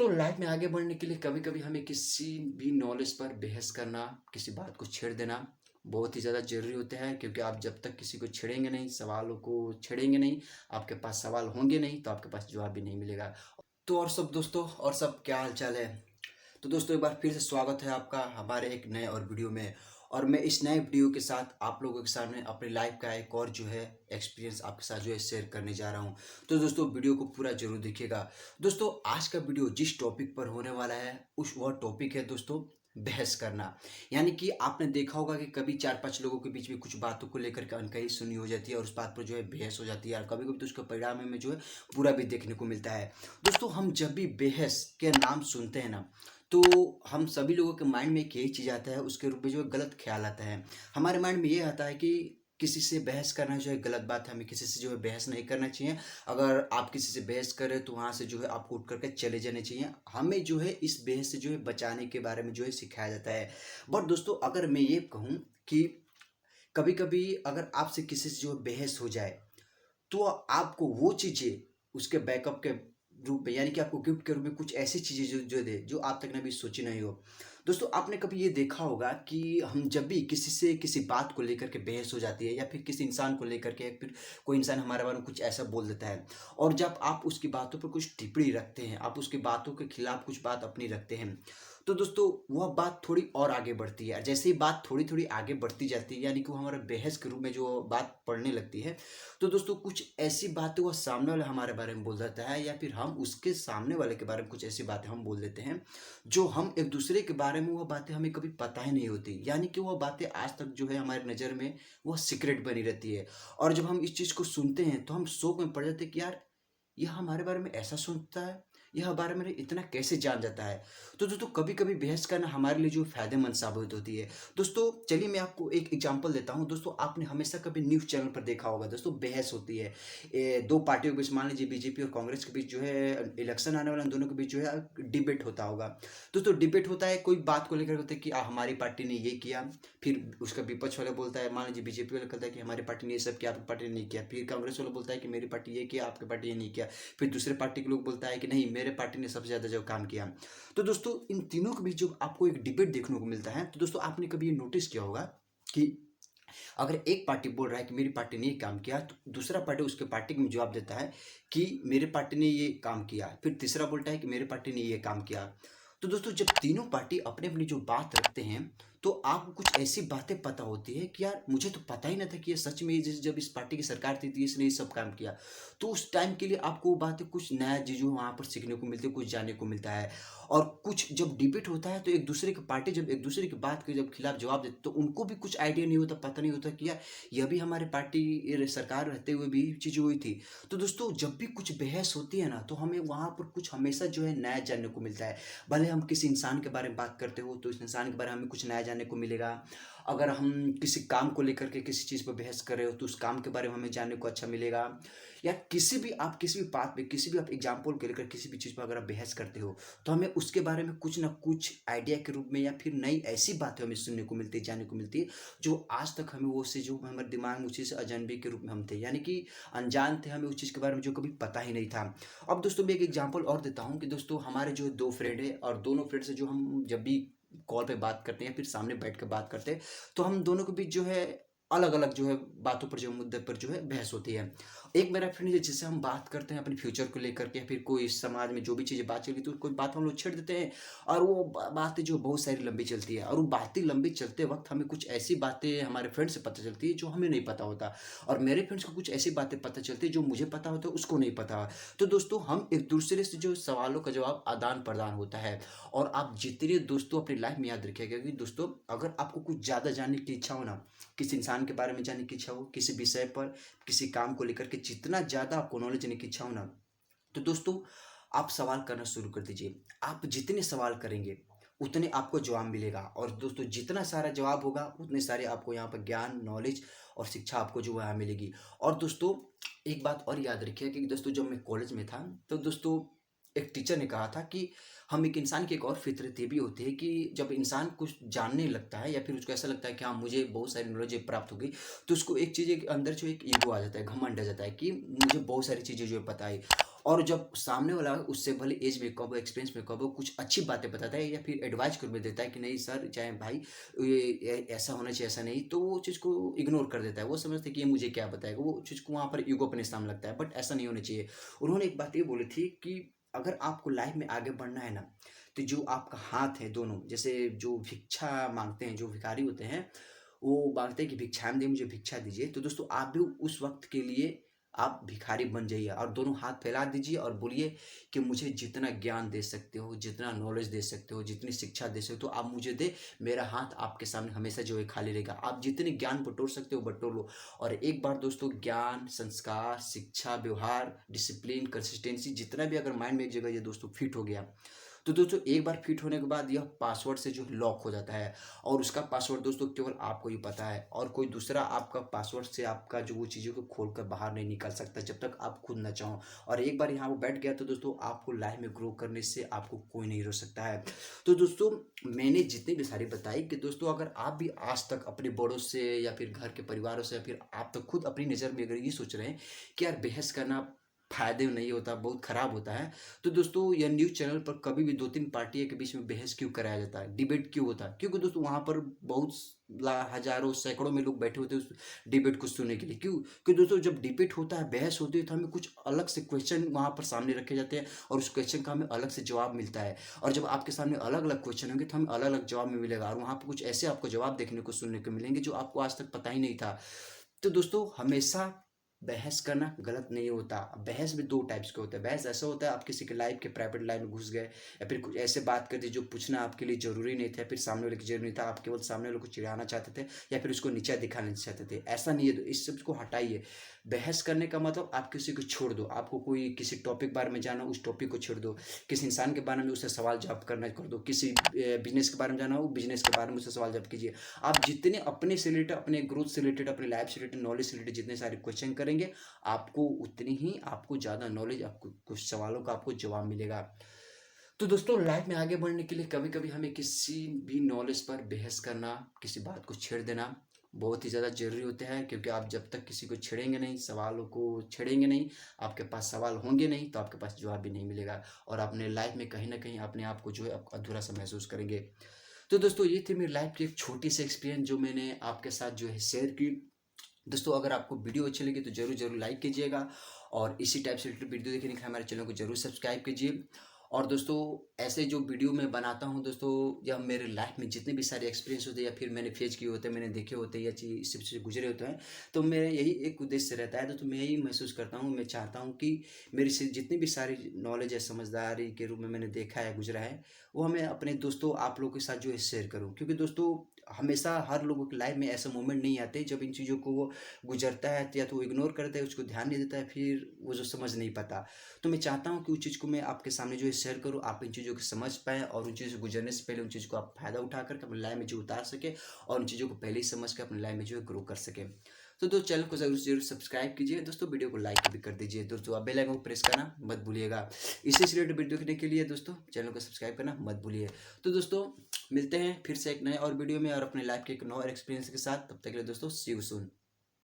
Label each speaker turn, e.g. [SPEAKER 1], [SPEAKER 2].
[SPEAKER 1] दोस्तों लाइफ में आगे बढ़ने के लिए कभी कभी हमें किसी भी नॉलेज पर बहस करना, किसी बात को छेड़ देना बहुत ही ज़्यादा ज़रूरी होता है। क्योंकि आप जब तक किसी को छेड़ेंगे नहीं, सवालों को छेड़ेंगे नहीं, आपके पास सवाल होंगे नहीं, तो आपके पास जवाब भी नहीं मिलेगा। तो और सब दोस्तों, और सब क्या हाल चाल है? तो दोस्तों एक बार फिर से स्वागत है आपका हमारे एक नए और वीडियो में। और मैं इस नए वीडियो के साथ आप लोगों के सामने अपनी लाइफ का एक और जो है एक्सपीरियंस आपके साथ जो है शेयर करने जा रहा हूं। तो दोस्तों वीडियो को पूरा जरूर देखिएगा। दोस्तों आज का वीडियो जिस टॉपिक पर होने वाला है उस वह टॉपिक है दोस्तों बहस करना। यानी कि आपने देखा होगा कि कभी चार पांच लोगों के बीच में कुछ बातों को लेकर के अनकही सुनी हो जाती है और उस बात पर जो है बहस हो जाती है, और कभी कभी तो उसके परिणाम में जो है बुरा भी देखने को मिलता है। दोस्तों हम जब भी बहस के नाम सुनते हैं ना, तो हम सभी लोगों के माइंड में एक यही चीज़ आता है, उसके रूप में जो है गलत ख्याल आता है। हमारे माइंड में ये आता है कि किसी से बहस करना जो है गलत बात है, हमें किसी से जो है बहस नहीं करना चाहिए। अगर आप किसी से बहस करें तो वहाँ से जो है आपको उठ करके चले जाने चाहिए। हमें जो है इस बहस से जो है बचाने के बारे में जो है सिखाया जाता है। बट दोस्तों अगर मैं ये कहूँ कि कभी कभी अगर आपसे किसी से जो है बहस हो जाए, तो आपको वो चीज़ें उसके बैकअप के रूप में, यानी कि आपको गिफ्ट के रूप में कुछ ऐसी चीज़ें जो जो दे जो आप तक ने अभी सोची नहीं हो। दोस्तों आपने कभी ये देखा होगा कि हम जब भी किसी से किसी बात को लेकर के बहस हो जाती है, या फिर किसी इंसान को लेकर के, या फिर कोई इंसान हमारे बारे में कुछ ऐसा बोल देता है, और जब आप उसकी बातों पर कुछ टिप्पणी रखते हैं, आप उसकी बातों के खिलाफ कुछ बात अपनी रखते हैं, तो दोस्तों वह बात थोड़ी और आगे बढ़ती है। जैसे ही बात थोड़ी थोड़ी आगे बढ़ती जाती है, यानी कि वो हमारा बहस के रूप में जो बात पढ़ने लगती है, तो दोस्तों कुछ ऐसी बातें वो सामने वाला हमारे बारे में बोल देता है, या फिर हम उसके सामने वाले के बारे में कुछ ऐसी बातें हम बोल देते हैं जो हम एक दूसरे के बारे में, वह बातें हमें कभी पता ही नहीं होती। यानी कि वह बातें आज तक जो है हमारी नज़र में वह सीक्रेट बनी रहती है। और जब हम इस चीज़ को सुनते हैं तो हम शौक में पड़ जाते हैं कि यार यह हमारे बारे में ऐसा सोचता है, यह बारे में इतना कैसे जान जाता है। तो दोस्तों कभी कभी बहस करना हमारे लिए जो फायदेमंद साबित होती है। दोस्तों चलिए मैं आपको एक एग्जांपल देता हूं। दोस्तों आपने हमेशा कभी न्यूज़ चैनल पर देखा होगा, दोस्तों बहस होती है दो पार्टियों के बीच, मान लीजिए बीजेपी और कांग्रेस के बीच जो है इलेक्शन आने वाला, उन दोनों के बीच जो है डिबेट होता होगा। दोस्तों डिबेट होता है, कोई बात को लेकर होता है कि हमारी पार्टी ने ये किया, फिर उसका विपक्ष वाला बोलता है, मान लीजिए बीजेपी वाला कहता है कि हमारी पार्टी ने ये सब किया, आपकी पार्टी ने नहीं किया, फिर कांग्रेस वाला बोलता है कि मेरी पार्टी ये किया, आपकी पार्टी ये नहीं किया, फिर दूसरे पार्टी के लोग बोलता है कि नहीं मेरे पार्टी ने सबसे ज़्यादा जो काम किया। तो दोस्तों इन तीनों के बीच जो आपको एक डिबेट देखने को मिलता है, तो दोस्तों आपने कभी ये नोटिस किया होगा कि अगर एक पार्टी बोल रहा है कि मेरी पार्टी ने ये काम किया, तो दूसरा पार्टी उसके पार्टी में जवाब देता है कि मेरे पार्टी ने ये काम किया, फिर तीसरा बोलता है कि मेरे पार्टी ने ये काम किया। तो दोस्तों जब तीनों पार्टी अपने अपनी जो बात रखते हैं, तो आपको कुछ ऐसी बातें पता होती है कि यार मुझे तो पता ही ना था कि ये सच में जब इस पार्टी की सरकार थी तो इसने ये सब काम किया। तो उस टाइम के लिए आपको वो बातें कुछ नया चीज़ों वहाँ पर सीखने को मिलती है, कुछ जानने को मिलता है। और कुछ जब डिबेट होता है तो एक दूसरे की पार्टी जब एक दूसरे की बात के जब खिलाफ जवाब देते, तो उनको भी कुछ आइडिया नहीं होता, पता नहीं होता कि यार यह भी हमारे पार्टी सरकार रहते हुए भी चीज़ें हुई थी। तो दोस्तों जब भी कुछ बहस होती है ना, तो हमें वहाँ पर कुछ हमेशा जो है नया जानने को मिलता है। भले हम किसी इंसान के बारे में बात करते हो तो इस इंसान के बारे में हमें कुछ नया जानने को मिलेगा। अगर हम किसी काम को लेकर के किसी चीज़ पर बहस कर रहे हो तो उस काम के बारे में हमें जानने को अच्छा मिलेगा। या किसी भी आप किसी भी बात पे, किसी भी आप एग्जाम्पल को लेकर किसी भी चीज़ पर अगर आप बहस करते हो, तो हमें उसके बारे में कुछ ना कुछ आइडिया के रूप में, या फिर नई ऐसी बातें हमें सुनने को मिलती है, जानने को मिलती है, जो आज तक हमें वो से जो हमारे दिमाग में उसी से अजनबी के रूप में हम थे, यानी कि अनजान थे, हमें उस चीज़ के बारे में जो कभी पता ही नहीं था। अब दोस्तों मैं एक एग्जांपल और देता हूँ कि दोस्तों हमारे जो दो फ्रेंड है, और दोनों फ्रेंड से जो हम जब भी कॉल पे बात करते हैं, फिर सामने बैठ कर बात करते हैं, तो हम दोनों के बीच जो है अलग अलग जो है बातों पर, जो मुद्दे पर जो है बहस होती है। एक मेरा फ्रेंड है जिससे हम बात करते हैं अपने फ्यूचर को लेकर के, फिर कोई समाज में जो भी चीज़ें बात चली तो कोई बात हम लोग छेड़ देते हैं, और वो बातें जो बहुत सारी लंबी चलती है, और वो बातें लंबी चलते वक्त हमें कुछ ऐसी बातें हमारे फ्रेंड से पता चलती है जो हमें नहीं पता होता, और मेरे फ्रेंड्स को कुछ ऐसी बातें पता चलती है जो मुझे पता होता है उसको नहीं पता। तो दोस्तों हम एक दूसरे से जो सवालों का जवाब आदान प्रदान होता है। और आप जितने दोस्तों अपनी लाइफ में याद रखिएगा कि दोस्तों अगर आपको कुछ ज़्यादा जानने की इच्छा हो ना, किसी इंसान के बारे में जानने की इच्छा हो, किसी विषय पर, किसी काम को लेकर के जितना ज़्यादा आपको नॉलेज लेने की इच्छा हो ना, तो दोस्तों आप सवाल करना शुरू कर दीजिए। आप जितने सवाल करेंगे उतने आपको जवाब मिलेगा, और दोस्तों जितना सारा जवाब होगा उतने सारे आपको यहाँ पर ज्ञान, नॉलेज और शिक्षा आपको जो है मिलेगी। और दोस्तों एक बात और याद रखिए कि दोस्तों जब मैं कॉलेज में था, तो दोस्तों एक टीचर ने कहा था कि हम एक इंसान की एक और फितरत ये भी होती है कि जब इंसान कुछ जानने लगता है, या फिर उसको ऐसा लगता है कि हाँ मुझे बहुत सारी नॉलेज प्राप्त हो गई, तो उसको एक चीज़ के अंदर जो एक ईगो आ जाता है, घमंड आ जाता है कि मुझे बहुत सारी चीज़ें जो है पता है। और जब सामने वाला उससे भले एज में कम हो, एक्सपीरियंस में कम हो, कुछ अच्छी बातें बताता है या फिर एडवाइस कर देता है कि नहीं सर, चाहे भाई ये ऐसा होना चाहिए, ऐसा नहीं, तो वो चीज़ को इग्नोर कर देता है। वो समझते हैं कि ये मुझे क्या बताएगा, वो चीज़ को वहाँ पर ईगो अपने सामने लगता है, बट ऐसा नहीं होना चाहिए। उन्होंने एक बात ये बोली थी कि अगर आपको लाइफ में आगे बढ़ना है ना, तो जो आपका हाथ है दोनों, जैसे जो भिक्षा मांगते हैं, जो भिखारी होते हैं, वो मांगते हैं कि भिक्षाम दे, मुझे भिक्षा दीजिए। तो दोस्तों आप भी उस वक्त के लिए आप भिखारी बन जाइए और दोनों हाथ फैला दीजिए और बोलिए कि मुझे जितना ज्ञान दे सकते हो, जितना नॉलेज दे सकते हो, जितनी शिक्षा दे सकते हो आप मुझे दे। मेरा हाथ आपके सामने हमेशा जो है खाली रहेगा। आप जितने ज्ञान बटोर सकते हो बटोर लो। और एक बार दोस्तों ज्ञान, संस्कार, शिक्षा, व्यवहार, डिसिप्लिन, कंसिस्टेंसी, जितना भी अगर माइंड में एक जगह ये दोस्तों फिट हो गया, तो दोस्तों एक बार फिट होने के बाद यह पासवर्ड से जो लॉक हो जाता है। और उसका पासवर्ड दोस्तों केवल आपको ही पता है, और कोई दूसरा आपका पासवर्ड से आपका जो वो चीज़ों को खोल कर बाहर नहीं निकल सकता जब तक आप खुद ना चाहो। और एक बार यहाँ वो बैठ गया तो दोस्तों आपको लाइफ में ग्रो करने से आपको कोई नहीं रोक सकता है। तो दोस्तों मैंने जितनी भी सारी बताई कि दोस्तों अगर आप भी आज तक अपने बड़ों से या फिर घर के परिवारों से या फिर आप तक खुद अपनी नज़र में अगर ये सोच रहे हैं कि यार बहस करना फायदे में नहीं होता, बहुत खराब होता है, तो दोस्तों यह न्यूज़ चैनल पर कभी भी दो तीन पार्टियों के बीच में बहस क्यों कराया जाता है, डिबेट क्यों होता है? क्योंकि दोस्तों वहाँ पर बहुत हजारों सैकड़ों में लोग बैठे होते हैं उस डिबेट को सुनने के लिए। क्यों? क्योंकि दोस्तों जब डिबेट होता है, बहस होती है, तो हमें कुछ अलग से क्वेश्चन वहाँ पर सामने रखे जाते हैं और उस क्वेश्चन का हमें अलग से जवाब मिलता है। और जब आपके सामने अलग अलग क्वेश्चन होंगे तो हमें अलग अलग जवाब में मिलेगा, और वहाँ पर कुछ ऐसे आपको जवाब देखने को सुनने को मिलेंगे जो आपको आज तक पता ही नहीं था। तो दोस्तों हमेशा बहस करना गलत नहीं होता। बहस भी दो टाइप्स के होते हैं। बहस ऐसा होता है आप किसी के लाइफ के प्राइवेट लाइफ में घुस गए या फिर कुछ ऐसे बात कर दी जो पूछना आपके लिए जरूरी नहीं था, या फिर सामने वाले की जरूरी नहीं था, आप केवल सामने वाले को चिढ़ाना चाहते थे या फिर उसको नीचा दिखाना चाहते थे। ऐसा नहीं है, तो इस सब को हटाइए। बहस करने का मतलब आप किसी को छोड़ दो, आपको कोई किसी टॉपिक बारे में जाना, उस टॉपिक को छोड़ दो। किसी इंसान के बारे में उससे सवाल जवाब करना कर दो। किसी बिजनेस के बारे में जाना हो, बिजनेस के बारे में उससे सवाल जवाब कीजिए। आप जितने अपने से रिलेटेड, अपने ग्रोथ से रिलेटेड, अपने लाइफ से रिलेटेड, नॉलेज से रिलेटेड जितने सारे क्वेश्चन करेंगे, आपको उतनी ही आपको ज़्यादा नॉलेज, आपको कुछ सवालों का आपको जवाब मिलेगा। तो दोस्तों लाइफ में आगे बढ़ने के लिए कभी कभी हमें किसी भी नॉलेज पर बहस करना, किसी बात को छेड़ देना बहुत ही ज़्यादा ज़रूरी होता है। क्योंकि आप जब तक किसी को छेड़ेंगे नहीं, सवालों को छेड़ेंगे नहीं, आपके पास सवाल होंगे नहीं, तो आपके पास जवाब भी नहीं मिलेगा और अपने लाइफ में कहीं ना कहीं अपने आप को जो है आप अधूरा सा महसूस करेंगे। तो दोस्तों ये थी मेरी लाइफ की एक छोटी सी एक्सपीरियंस जो मैंने आपके साथ जो है शेयर की। दोस्तों अगर आपको वीडियो अच्छी लगी तो जरूर जरूर लाइक कीजिएगा, और इसी टाइप से रिलेटेड वीडियो देखने के लिए हमारे चैनल को जरूर सब्सक्राइब कीजिए। और दोस्तों ऐसे जो वीडियो मैं बनाता हूं दोस्तों, या मेरे लाइफ में जितने भी सारे एक्सपीरियंस होते हैं या फिर मैंने फेस किए होते हैं, मैंने देखे होते हैं या चीज इससे से गुजरे होते हैं, तो मेरा यही एक उद्देश्य रहता है। तो मैं यही महसूस करता हूँ, मैं चाहता हूँ कि मेरी से जितनी भी सारी नॉलेज है, समझदारी के रूप में मैंने देखा है, गुजरा है, वो मैं अपने दोस्तों आप लोगों के साथ जो है शेयर करूँ। क्योंकि दोस्तों हमेशा हर लोगों की लाइफ में ऐसा मोमेंट नहीं आते जब इन चीज़ों को वो गुजरता है, तो या तो वो इग्नोर करता है, उसको ध्यान नहीं देता है, फिर वो जो समझ नहीं पाता। तो मैं चाहता हूँ कि उस चीज़ को मैं आपके सामने जो है शेयर करूँ, आप इन चीज़ों को समझ पाएँ और उन चीज़ों से गुजरने से पहले उन चीज़ों को आप फायदा उठा करके अपनी लाइफ में जो उतार सके, और उन चीज़ों को पहले ही समझ कर अपनी लाइफ में जो है ग्रो कर सके। तो दोस्तों चैनल को जरूर जरूर सब्सक्राइब कीजिए दोस्तों, वीडियो को लाइक भी कर दीजिए दोस्तों, बेल आइकन को प्रेस करना मत भूलिएगा। इसी से रिलेटेड वीडियो देखने के लिए दोस्तों चैनल को सब्सक्राइब करना मत भूलिए। तो दोस्तों मिलते हैं फिर से एक नए और वीडियो में और अपने लाइफ के एक नए एक्सपीरियंस के साथ। तब तक के लिए दोस्तों सी यू सून।